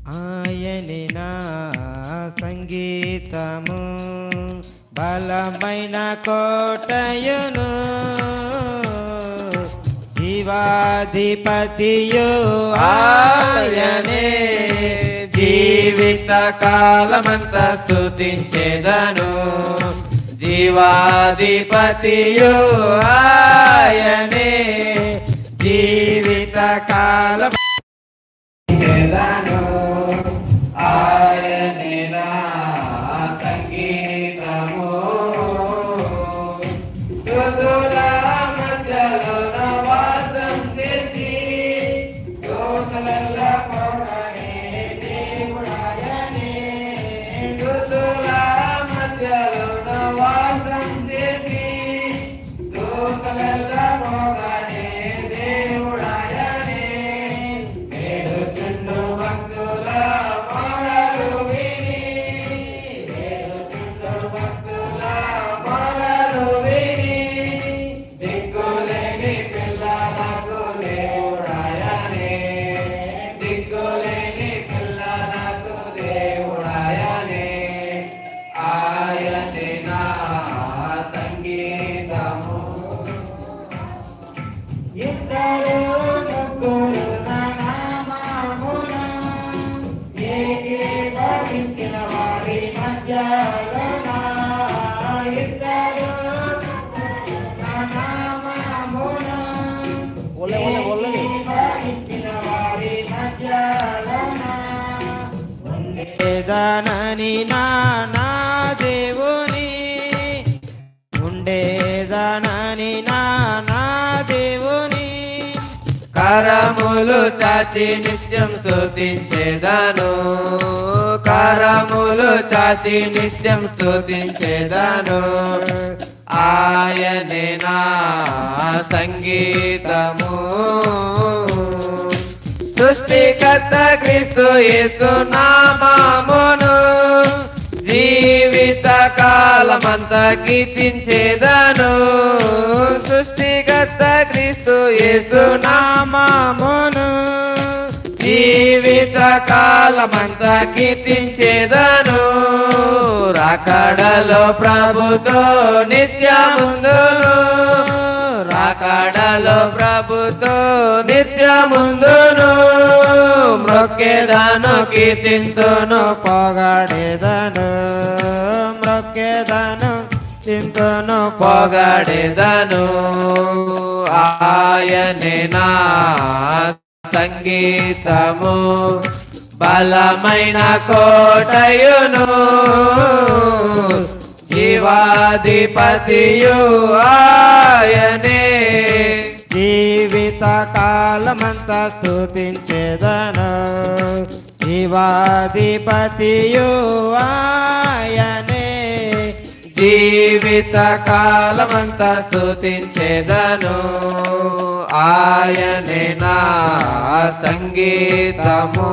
ఆయనే నా సంగీతము బలమైన కోటయును జీవాధిపతియు ఆయనే జీవిత కాలమంతా స్తుతించెదను జీవాధిపతియు ఆయనే జీవిత కాలం ఆయనే నా సంగీతము దుదుల మధ్యలో నవాసం చేసి లోకలల్ల పొగడే దేవుడాయనే దుదుల మధ్యలో నవాసం చేసి లోకలల్ల పొగడే దేవుడాయనే వేడుచుండు భక్తుల మొరలు విని వేడుచుండు భక్తుల మొరలు విని దిక్కులేని పిల్లలకు దేవుడాయనే దిక్కులేని పిల్లలకు దేవుడాయనే ఆయనే నా సంగీతము ఇద్దరు ముగ్గురు నా నామమున ఏకీభవించిన వారి మధ్యలోన ఇద్దరు ముగ్గురు నా నామమున ఏకీభవించిన వారి మధ్యలోన ఉండేదానని నా దేవుని ఉండేదానని నా దేవుని కరములు చాచి నిత్యం స్తుతించెదను కరములు చాచి నిత్యం స్తుతించెదను ఆయనే నా సంగీతము సృష్టికర్త క్రీస్తు యేసు నామమును జీవిత కాలమంతా కీర్తించెదను సృష్టికర్త క్రీస్తు యేసు నామమును జీవిత కాలమంతా కీర్తించెదను రాకడలో ప్రభుతో నిత్యముందును రాకడలో ప్రభుతో నిత్యముందును మ్రొక్కెదను కీర్తింతును పొగడెదను మ్రొక్కెదను చింతును పొగడెదను ఆయనే నా సంగీతము బలమైన కోటయును జీవాధిపతియు ఆయనే జీవిత కాలమంతా స్తుతించెదను జీవాధిపతియు ఆయనే జీవిత కాలమంతా స్తుతించెదను ఆయనే నా సంగీతము